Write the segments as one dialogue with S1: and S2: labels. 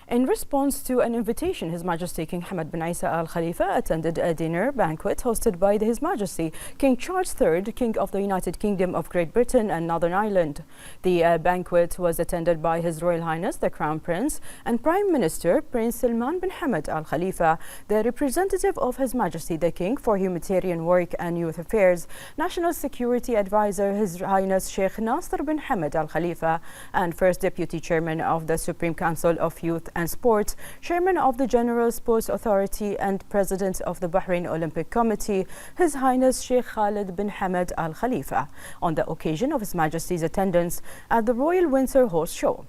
S1: In response to an invitation, His Majesty King Hamad bin Isa Al Khalifa attended a dinner banquet hosted by His Majesty King Charles III, King of the United Kingdom of Great Britain and Northern Ireland. The banquet was attended by His Royal Highness the Crown Prince and Prime Minister Prince Salman bin Hamad Al Khalifa, the representative of His Majesty the King for Humanitarian Work and Youth Affairs, National Security Advisor His Highness Sheikh Nasser bin Hamad Al Khalifa, and First Deputy Chairman of the Supreme Council of Youth and Sports, Chairman of the General Sports Authority and President of the Bahrain Olympic Committee, His Highness Sheikh Khalid bin Hamad Al Khalifa, on the occasion of His Majesty's attendance at the Royal Windsor Horse Show.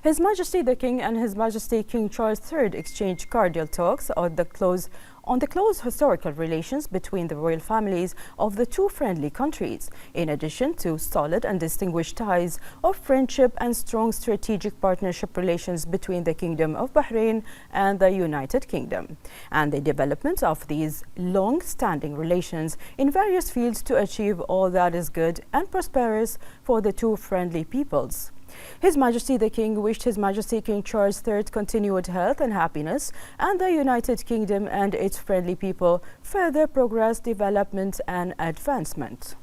S1: His Majesty the King and His Majesty King Charles III exchanged cordial talks on the close historical relations between the royal families of the two friendly countries, in addition to solid and distinguished ties of friendship and strong strategic partnership relations between the Kingdom of Bahrain and the United Kingdom, and the development of these long-standing relations in various fields to achieve all that is good and prosperous for the two friendly peoples. His Majesty the King wished His Majesty King Charles III continued health and happiness, and the United Kingdom and its friendly people further progress, development and advancement.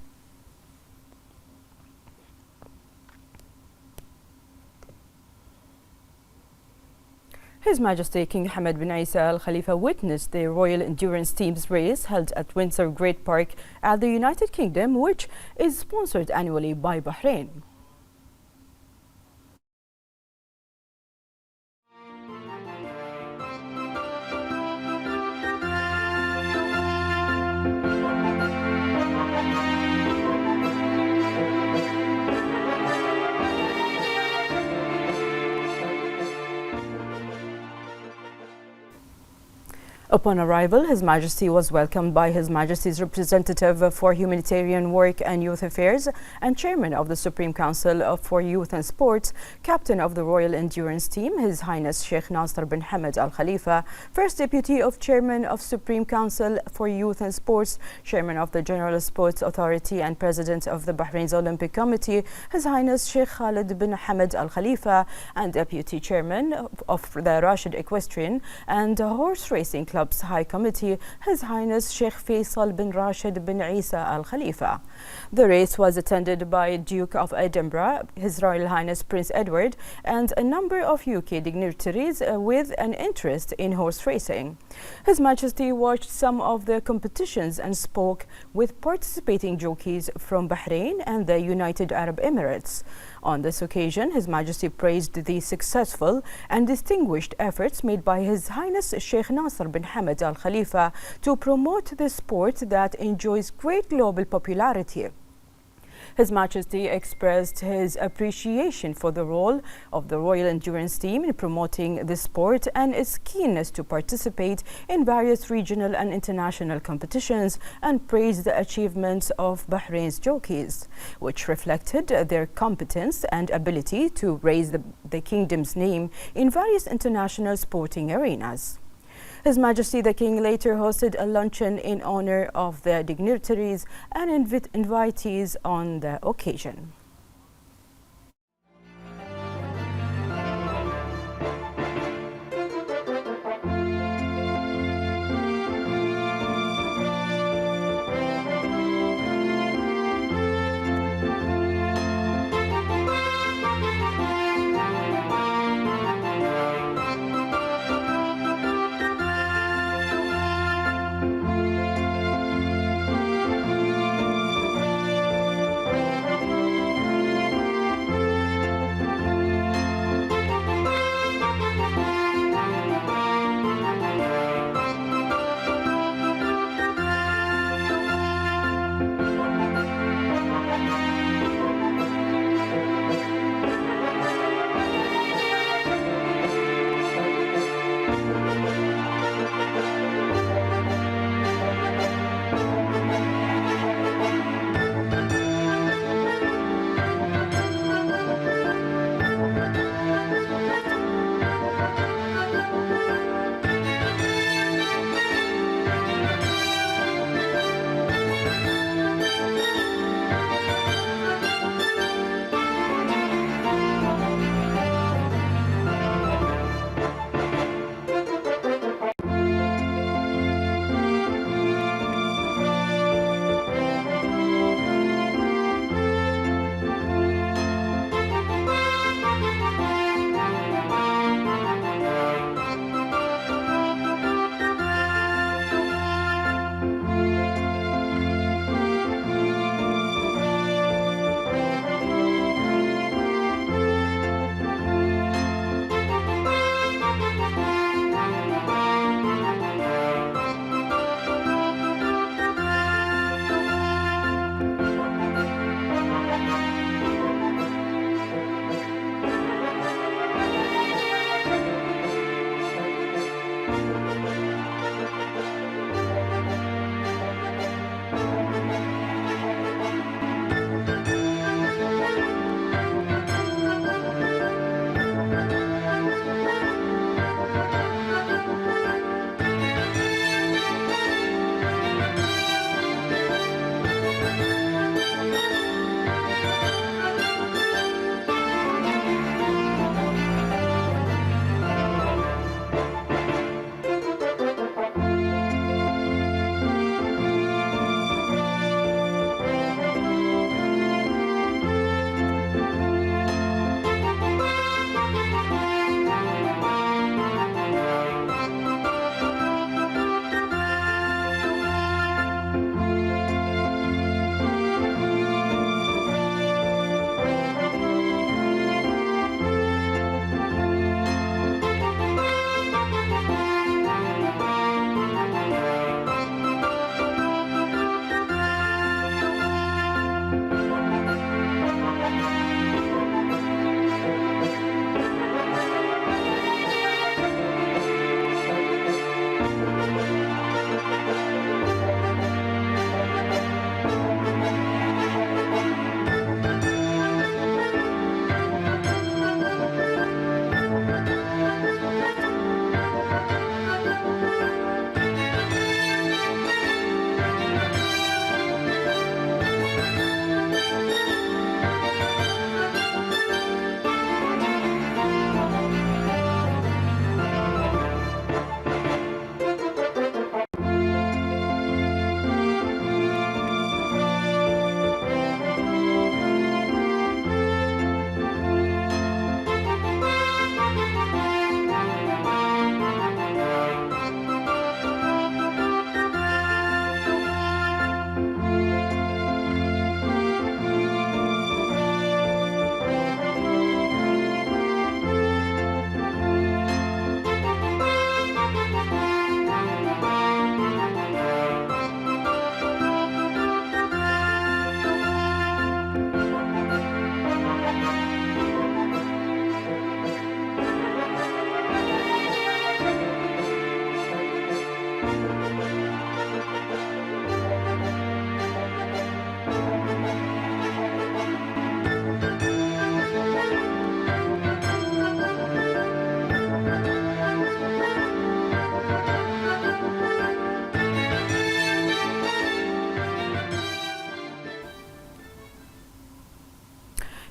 S1: His Majesty King Hamad bin Isa Al Khalifa witnessed the Royal Endurance Team's race held at Windsor Great Park at the United Kingdom, which is sponsored annually by Bahrain. Upon arrival, His Majesty was welcomed by His Majesty's representative for Humanitarian Work and Youth Affairs and Chairman of the Supreme Council for Youth and Sports, Captain of the Royal Endurance Team, His Highness Sheikh Nasser bin Hamad Al Khalifa, First Deputy of Chairman of Supreme Council for Youth and Sports, Chairman of the General Sports Authority and President of the Bahrain's Olympic Committee, His Highness Sheikh Khalid bin Hamad Al Khalifa, and Deputy Chairman of the Rashid Equestrian and Horse Racing Club's High Committee, His Highness Sheikh Faisal bin Rashid bin Isa Al Khalifa. The race was attended by Duke of Edinburgh, His Royal Highness Prince Edward, and a number of UK dignitaries with an interest in horse racing. His Majesty watched some of the competitions and spoke with participating jockeys from Bahrain and the United Arab Emirates. On this occasion, His Majesty praised the successful and distinguished efforts made by His Highness Sheikh Nasser bin Hamad Al Khalifa to promote the sport that enjoys great global popularity. His Majesty expressed his appreciation for the role of the Royal Endurance Team in promoting the sport and its keenness to participate in various regional and international competitions, and praised the achievements of Bahrain's jockeys, which reflected their competence and ability to raise the kingdom's name in various international sporting arenas. His Majesty the King later hosted a luncheon in honor of the dignitaries and invitees on the occasion.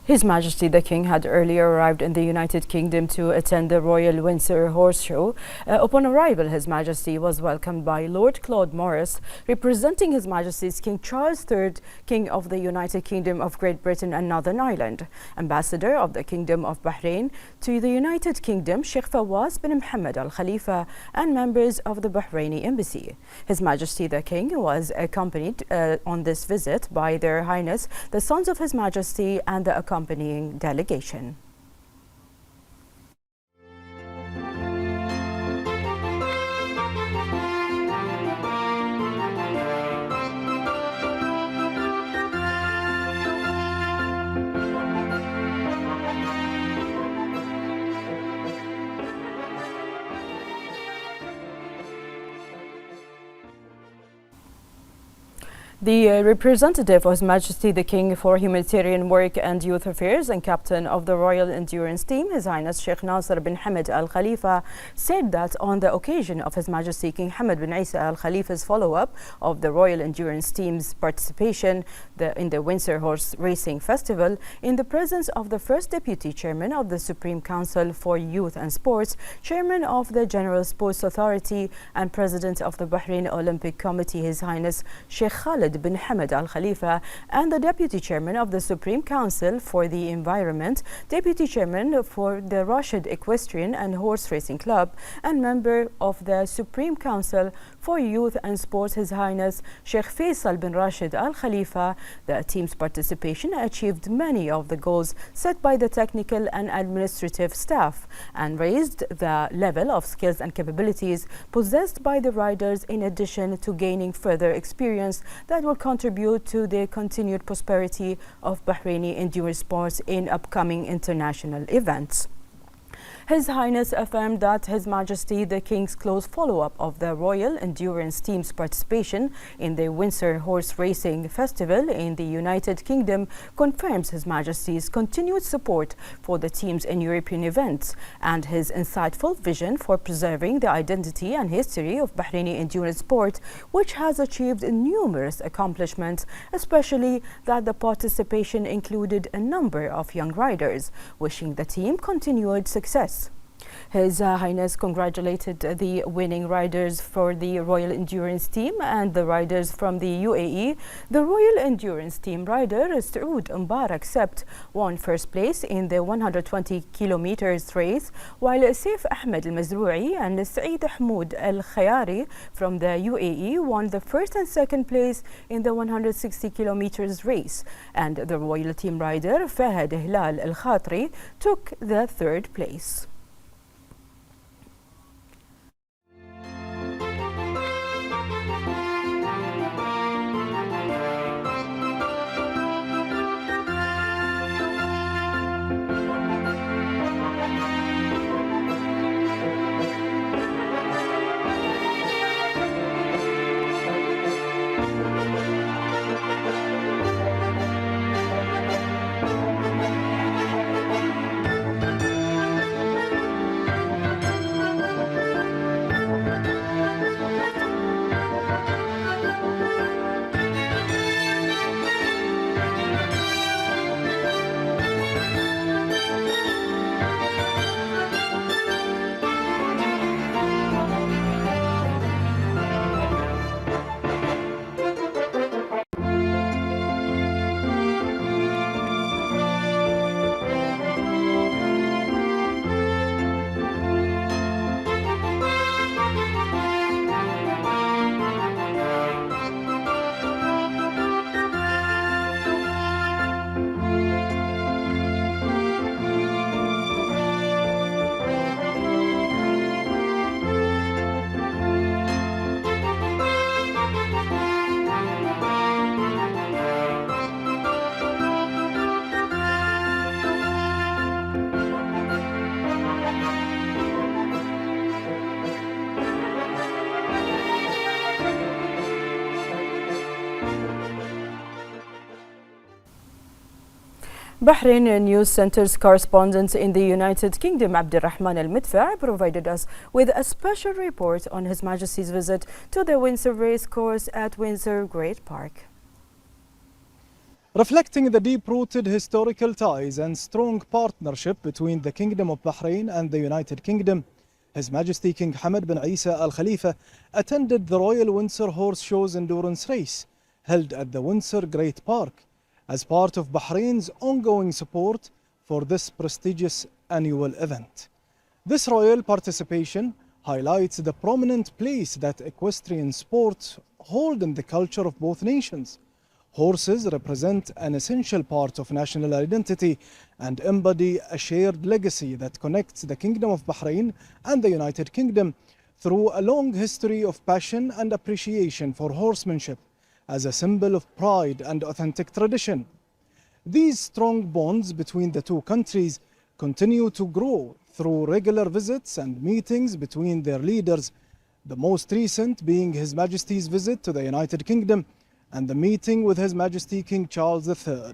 S1: His Majesty the King had earlier arrived in the United Kingdom to attend the Royal Windsor Horse Show. Upon arrival, His Majesty was welcomed by Lord Claude Morris, representing His Majesty's King Charles III, King of the United Kingdom of Great Britain and Northern Ireland, Ambassador of the Kingdom of Bahrain to the United Kingdom, Sheikh Fawaz bin Mohammed Al Khalifa, and members of the Bahraini Embassy. His Majesty the King was accompanied on this visit by Their Highness, the Sons of His Majesty, and the accompanying delegation. The representative of His Majesty the King for Humanitarian Work and Youth Affairs and Captain of the Royal Endurance Team, His Highness Sheikh Nasser bin Hamad Al Khalifa, said that on the occasion of His Majesty King Hamad bin Isa Al Khalifa's follow-up of the Royal Endurance Team's participation in the Windsor Horse Racing Festival, in the presence of the First Deputy Chairman of the Supreme Council for Youth and Sports, Chairman of the General Sports Authority and President of the Bahrain Olympic Committee, His Highness Sheikh Khalid bin Hamad Al Khalifa, and the Deputy Chairman of the Supreme Council for the Environment, Deputy Chairman for the Rashid Equestrian and Horse Racing Club, and member of the Supreme Council for Youth and Sports, His Highness Sheikh Faisal bin Rashid Al Khalifa. The team's participation achieved many of the goals set by the technical and administrative staff and raised the level of skills and capabilities possessed by the riders, in addition to gaining further experience that will contribute to the continued prosperity of Bahraini endurance sports in upcoming international events. His Highness affirmed that His Majesty the King's close follow-up of the Royal Endurance Team's participation in the Windsor Horse Racing Festival in the United Kingdom confirms His Majesty's continued support for the teams in European events and his insightful vision for preserving the identity and history of Bahraini endurance sport, which has achieved numerous accomplishments, especially that the participation included a number of young riders, wishing the team continued success. His Highness congratulated the winning riders for the Royal Endurance Team and the riders from the UAE. The Royal Endurance Team rider Saoud Mbarak Sept won first place in the 120 kilometers race, while Saif Ahmed Al Mazroui and Saeed Ahmoud Al Khayari from the UAE won the first and second place in the 160 kilometers race, and the Royal Team rider Fahad Hilal Al Khatri took the third place. Bahrain News Center's correspondent in the United Kingdom, Abdurrahman Al-Midfa, provided us with a special report on His Majesty's visit to the Windsor Racecourse at Windsor Great Park.
S2: reflecting the deep-rooted historical ties and strong partnership between the Kingdom of Bahrain and the United Kingdom. His Majesty King Hamad bin Isa Al Khalifa attended the Royal Windsor Horse Show's endurance race held at the Windsor Great Park as part of Bahrain's ongoing support for this prestigious annual event. This royal participation highlights the prominent place that equestrian sports hold in the culture of both nations. Horses represent an essential part of national identity and embody a shared legacy that connects the Kingdom of Bahrain and the United Kingdom through a long history of passion and appreciation for horsemanship as a symbol of pride and authentic tradition. These strong bonds between the two countries continue to grow through regular visits and meetings between their leaders, the most recent being His Majesty's visit to the United Kingdom and the meeting with His Majesty King Charles III.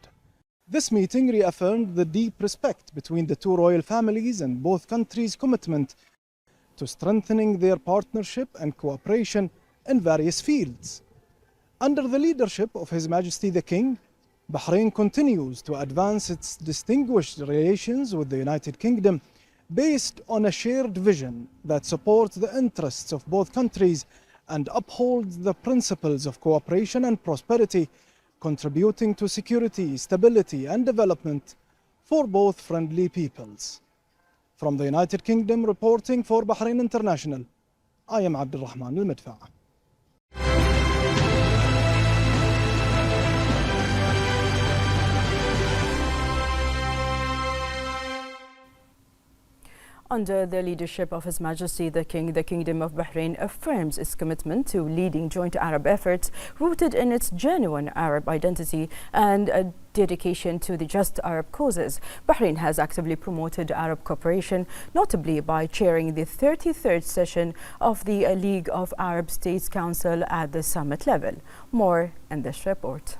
S2: This meeting reaffirmed the deep respect between the two royal families and both countries' commitment to strengthening their partnership and cooperation in various fields. Under the leadership of His Majesty the King, Bahrain continues to advance its distinguished relations with the United Kingdom based on a shared vision that supports the interests of both countries and upholds the principles of cooperation and prosperity, contributing to security, stability and development for both friendly peoples. From the United Kingdom, reporting for Bahrain International, I am Abdulrahman Al-Madfa.
S1: Under the leadership of His Majesty the King, the Kingdom of Bahrain affirms its commitment to leading joint Arab efforts rooted in its genuine Arab identity and a dedication to the just Arab causes. Bahrain has actively promoted Arab cooperation, notably by chairing the 33rd session of the League of Arab States Council at the summit level. More in this report.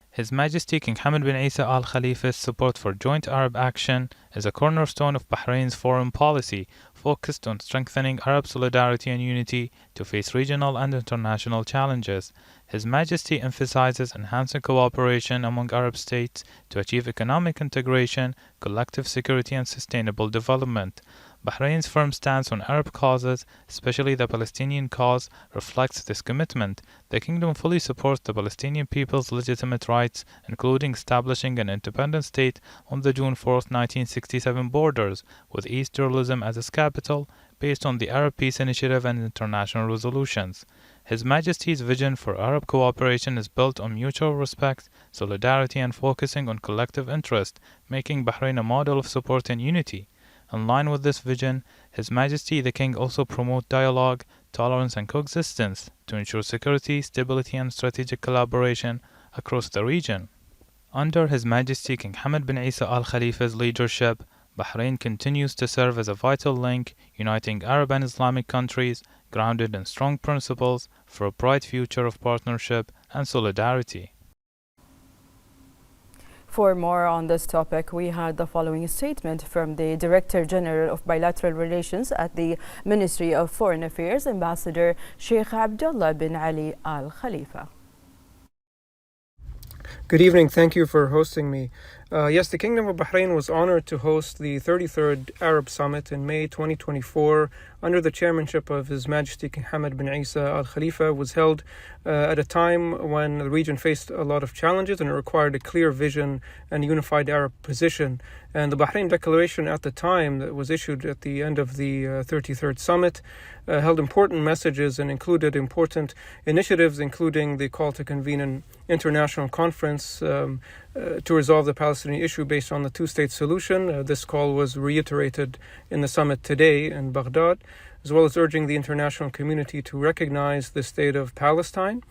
S3: His Majesty King Hamad bin Isa Al Khalifa's support for joint Arab action is a cornerstone of Bahrain's foreign policy, focused on strengthening Arab solidarity and unity to face regional and international challenges. His Majesty emphasizes enhancing cooperation among Arab states to achieve economic integration, collective security and sustainable development. Bahrain's firm stance on Arab causes, especially the Palestinian cause, reflects this commitment. The kingdom fully supports the Palestinian people's legitimate rights, including establishing an independent state on the June 4, 1967 borders, with East Jerusalem as its capital, based on the Arab Peace Initiative and international resolutions. His Majesty's vision for Arab cooperation is built on mutual respect, solidarity and focusing on collective interest, making Bahrain a model of support and unity. In line with this vision, His Majesty the King also promotes dialogue, tolerance and coexistence to ensure security, stability and strategic collaboration across the region. Under His Majesty King Hamad bin Isa Al Khalifa's leadership, Bahrain continues to serve as a vital link uniting Arab and Islamic countries, grounded in strong principles for a bright future of partnership and solidarity.
S1: For more on this topic, we had the following statement from the Director General of Bilateral Relations at the Ministry of Foreign Affairs, Ambassador Sheikh Abdullah bin Ali Al Khalifa.
S4: Good evening. Thank you for hosting me. Yes, the Kingdom of Bahrain was honored to host the 33rd Arab Summit in May 2024 under the chairmanship of His Majesty King Hamad bin Isa Al Khalifa. Was held at a time when the region faced a lot of challenges and it required a clear vision and unified Arab position. And the Bahrain Declaration at the time that was issued at the end of the 33rd Summit held important messages and included important initiatives, including the call to convene an international conference to resolve the Palestinian issue based on the two-state solution. This call was reiterated in the summit today in Baghdad, as well as urging the international community to recognize the state of Palestine,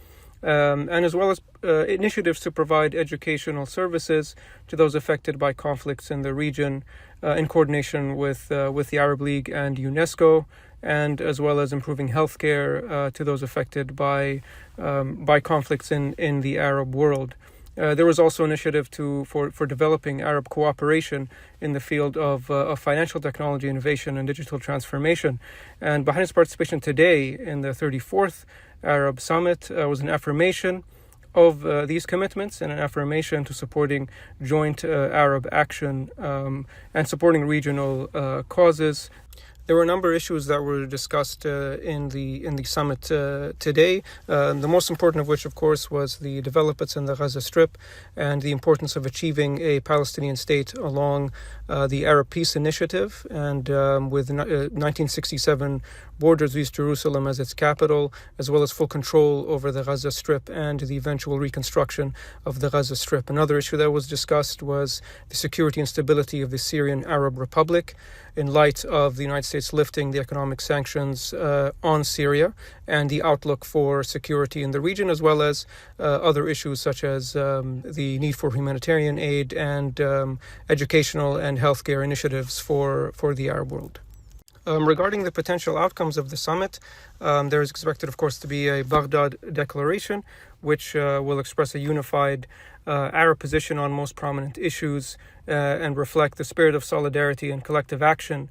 S4: and as well as initiatives to provide educational services to those affected by conflicts in the region in coordination with the Arab League and UNESCO, and as well as improving healthcare to those affected by conflicts in the Arab world. There was also initiative for developing Arab cooperation in the field of financial technology, innovation, and digital transformation. And Bahrain's participation today in the 34th Arab Summit was an affirmation of these commitments and an affirmation to supporting joint Arab action and supporting regional causes. There were a number of issues that were discussed in the summit today. The most important of which, of course, was the developments in the Gaza Strip and the importance of achieving a Palestinian state along the Arab Peace Initiative, and with 1967 borders of East Jerusalem as its capital, as well as full control over the Gaza Strip and the eventual reconstruction of the Gaza Strip. Another issue that was discussed was the security and stability of the Syrian Arab Republic in light of the United States lifting the economic sanctions on Syria, and the outlook for security in the region, as well as other issues such as the need for humanitarian aid and educational and healthcare initiatives for the Arab world. Regarding the potential outcomes of the summit, there is expected, of course, to be a Baghdad declaration, which will express a unified Arab position on most prominent issues and reflect the spirit of solidarity and collective action,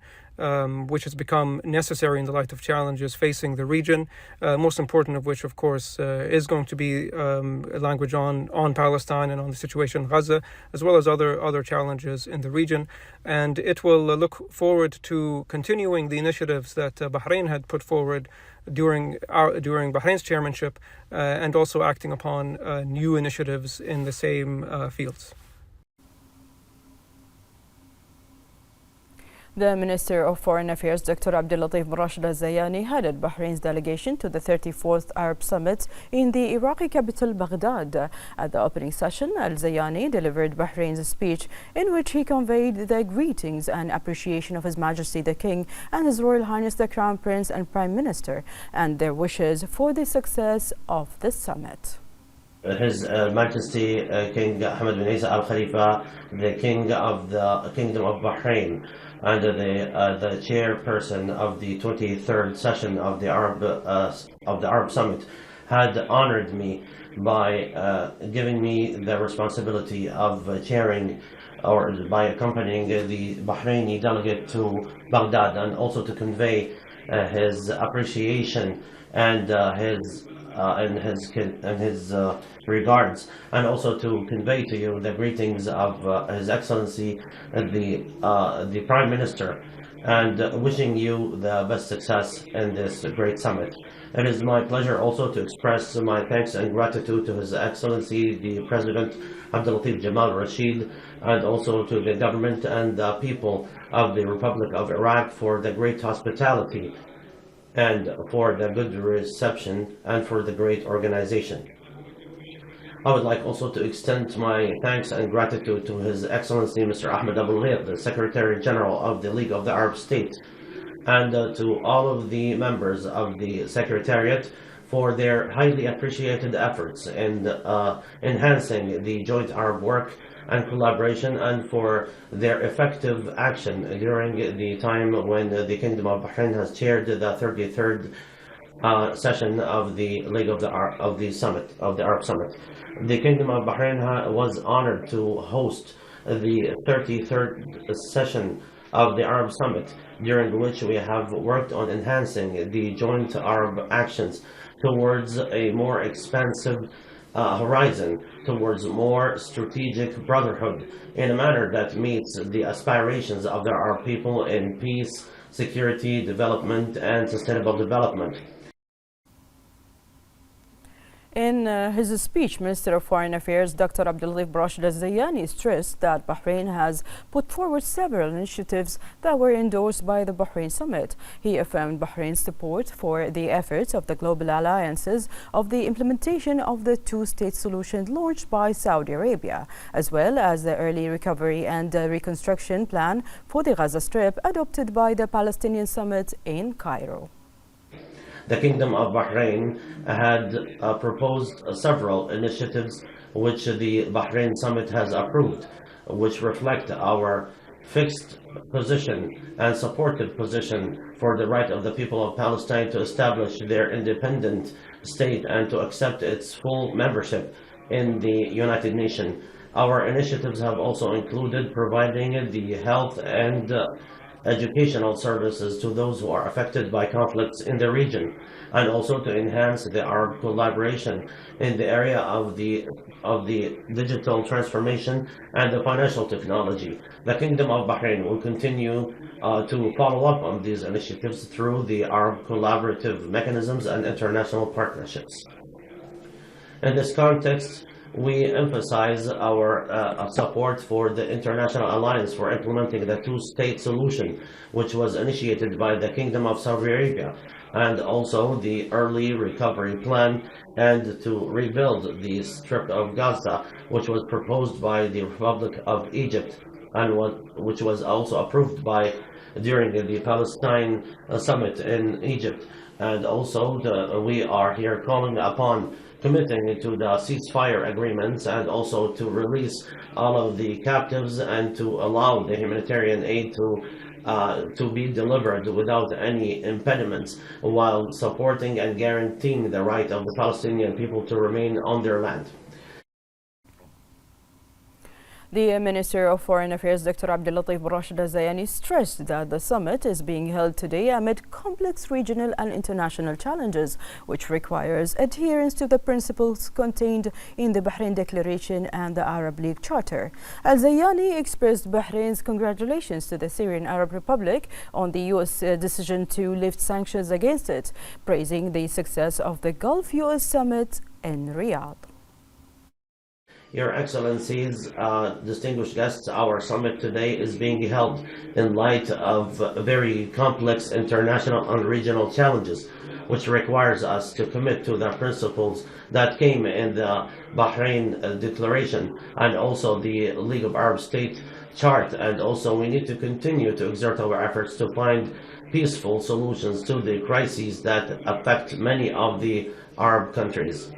S4: which has become necessary in the light of challenges facing the region, most important of which, of course, is going to be language on Palestine and on the situation in Gaza, as well as other challenges in the region. And it will look forward to continuing the initiatives that Bahrain had put forward during Bahrain's chairmanship, and also acting upon new initiatives in the same fields.
S1: The Minister of Foreign Affairs, Dr. Abdulatif bin Rashid al-Zayani, headed Bahrain's delegation to the 34th Arab Summit in the Iraqi capital Baghdad. At the opening session, al-Zayani delivered Bahrain's speech in which he conveyed the greetings and appreciation of His Majesty the King and His Royal Highness the Crown Prince and Prime Minister, and their wishes for the success of the summit.
S5: His Majesty King Hamad bin Isa Al Khalifa, the King of the Kingdom of Bahrain, and the chairperson of the 23rd session of the Arab Summit, had honored me by giving me the responsibility of chairing, or by accompanying the Bahraini delegate to Baghdad, and also to convey his appreciation and his regards, and also to convey to you the greetings of His Excellency the Prime Minister, and wishing you the best success in this great summit. It is my pleasure also to express my thanks and gratitude to His Excellency the President Abdulatif Jamal Rashid, and also to the government and the people of the Republic of Iraq for the great hospitality and for the good reception and for the great organization. I would like also to extend my thanks and gratitude to His Excellency Mr. Ahmed Abul Gheith, the Secretary General of the League of the Arab States, and to all of the members of the Secretariat for their highly appreciated efforts in enhancing the joint Arab work and collaboration, and for their effective action during the time when the Kingdom of Bahrain has chaired the 33rd session of the League of the Arab Summit. The Kingdom of Bahrain was honored to host the 33rd session of the Arab Summit, during which we have worked on enhancing the joint Arab actions towards a more expansive horizon, towards more strategic brotherhood, in a manner that meets the aspirations of our people in peace, security, development, and sustainable development.
S1: In his speech, Minister of Foreign Affairs Dr. Abdulatif bin Rashid al-Zayani stressed that Bahrain has put forward several initiatives that were endorsed by the Bahrain Summit. He affirmed Bahrain's support for the efforts of the global alliances of the implementation of the two-state solution launched by Saudi Arabia, as well as the early recovery and reconstruction plan for the Gaza Strip adopted by the Palestinian Summit in Cairo.
S5: The Kingdom of Bahrain had proposed several initiatives which the Bahrain Summit has approved, which reflect our fixed position and supportive position for the right of the people of Palestine to establish their independent state and to accept its full membership in the United Nations. Our initiatives have also included providing the health and educational services to those who are affected by conflicts in the region, and also to enhance the Arab collaboration in the area of the digital transformation and the financial technology. The Kingdom of Bahrain will continue to follow up on these initiatives through the Arab collaborative mechanisms and international partnerships. In this context, we emphasize our support for the International Alliance for implementing the two-state solution, which was initiated by the Kingdom of Saudi Arabia, and also the early recovery plan and to rebuild the Strip of Gaza, which was proposed by the Republic of Egypt and which was also approved during the Palestine summit in Egypt. And also we are here calling upon committing to the ceasefire agreements and also to release all of the captives and to allow the humanitarian aid to be delivered without any impediments, while supporting and guaranteeing the right of the Palestinian people to remain on their land.
S1: The Minister of Foreign Affairs, Dr. Abdulatif Rashid Zayani, stressed that the summit is being held today amid complex regional and international challenges, which requires adherence to the principles contained in the Bahrain Declaration and the Arab League Charter. Al-Zayani expressed Bahrain's congratulations to the Syrian Arab Republic on the U.S. decision to lift sanctions against it, praising the success of the Gulf-U.S. summit in Riyadh.
S5: Your Excellencies, distinguished guests, our summit today is being held in light of very complex international and regional challenges, which requires us to commit to the principles that came in the Bahrain Declaration and also the League of Arab States chart. And also we need to continue to exert our efforts to find peaceful solutions to the crises that affect many of the Arab countries,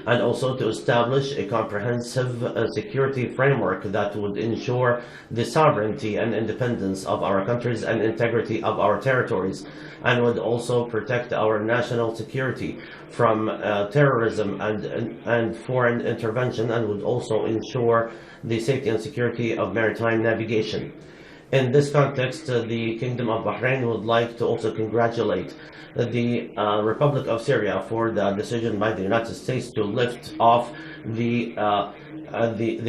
S5: and also to establish a comprehensive security framework that would ensure the sovereignty and independence of our countries and integrity of our territories, and would also protect our national security from terrorism and foreign intervention, and would also ensure the safety and security of maritime navigation. In this context, the Kingdom of Bahrain would like to also congratulate the Republic of Syria for the decision by the United States to lift off the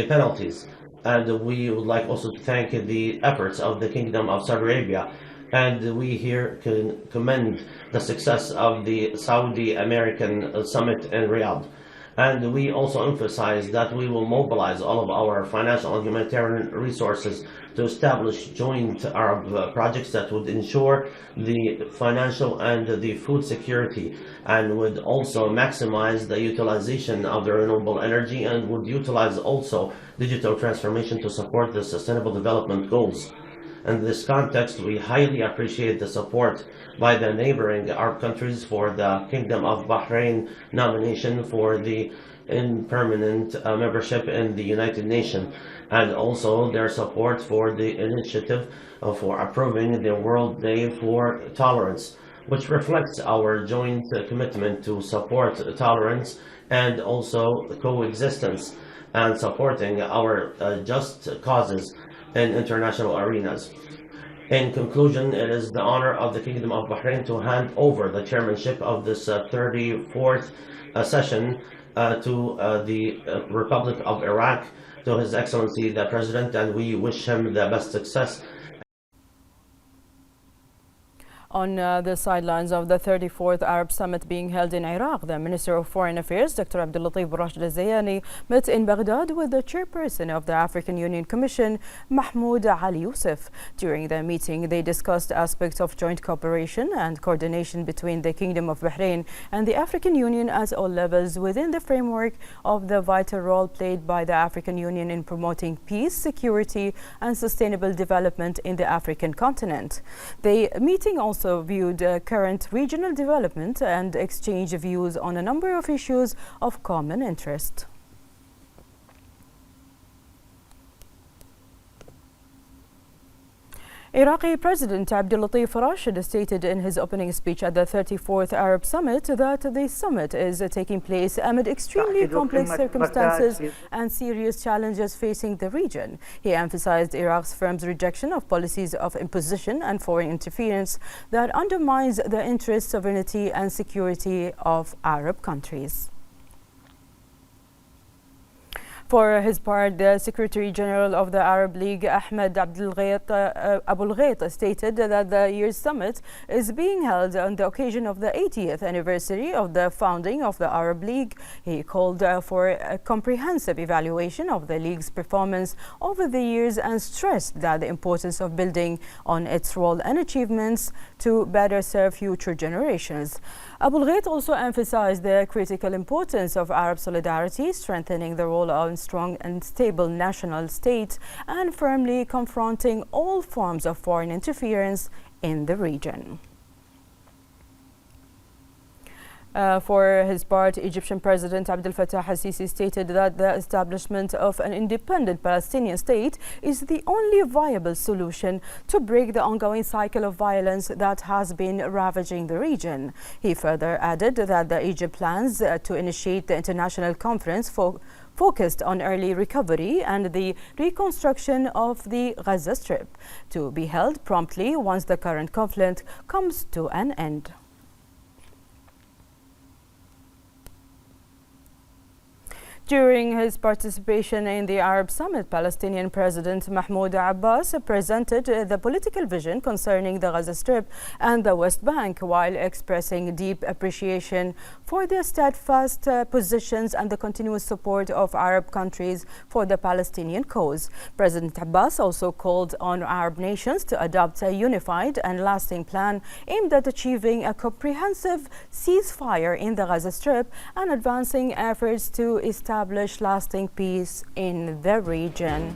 S5: penalties. And we would like also to thank the efforts of the Kingdom of Saudi Arabia. And we here can commend the success of the Saudi-American summit in Riyadh. And we also emphasize that we will mobilize all of our financial and humanitarian resources to establish joint Arab projects that would ensure the financial and the food security, and would also maximize the utilization of the renewable energy, and would utilize also digital transformation to support the sustainable development goals. In this context, we highly appreciate the support by the neighboring Arab countries for the Kingdom of Bahrain nomination for the permanent membership in the United Nations, and also their support for the initiative for approving the World Day for Tolerance, which reflects our joint commitment to support tolerance and also coexistence, and supporting our just causes in international arenas. In conclusion, it is the honor of the Kingdom of Bahrain to hand over the chairmanship of this 34th session to the Republic of Iraq, to His Excellency the President, and we wish him the best success.
S1: On the sidelines of the 34th Arab Summit being held in Iraq, the Minister of Foreign Affairs, Dr. Abdulatif Rashid Zayani, met in Baghdad with the chairperson of the African Union Commission, Mahmoud Ali Youssef. During the meeting, they discussed aspects of joint cooperation and coordination between the Kingdom of Bahrain and the African Union at all levels, within the framework of the vital role played by the African Union in promoting peace, security, and sustainable development in the African continent. The meeting also viewed current regional development and exchanged views on a number of issues of common interest. Iraqi President Abdulatif Rashid stated in his opening speech at the 34th Arab Summit that the summit is taking place amid extremely complex circumstances and serious challenges facing the region. He emphasized Iraq's firm rejection of policies of imposition and foreign interference that undermines the interest, sovereignty and security of Arab countries. For his part, the Secretary General of the Arab League, Ahmed Abul Ghait, stated that the year's summit is being held on the occasion of the 80th anniversary of the founding of the Arab League. He called for a comprehensive evaluation of the League's performance over the years and stressed that the importance of building on its role and achievements to better serve future generations. Abul Ghait also emphasized the critical importance of Arab solidarity, strengthening the role of strong and stable national states and firmly confronting all forms of foreign interference in the region. For his part, Egyptian President Abdel Fattah al-Sisi stated that the establishment of an independent Palestinian state is the only viable solution to break the ongoing cycle of violence that has been ravaging the region. He further added that Egypt plans to initiate the international conference focused on early recovery and the reconstruction of the Gaza Strip, to be held promptly once the current conflict comes to an end. During his participation in the Arab Summit, Palestinian President Mahmoud Abbas presented the political vision concerning the Gaza Strip and the West Bank, while expressing deep appreciation for the steadfast positions and the continuous support of Arab countries for the Palestinian cause. President Abbas also called on Arab nations to adopt a unified and lasting plan aimed at achieving a comprehensive ceasefire in the Gaza Strip and advancing efforts to establish lasting peace in the region.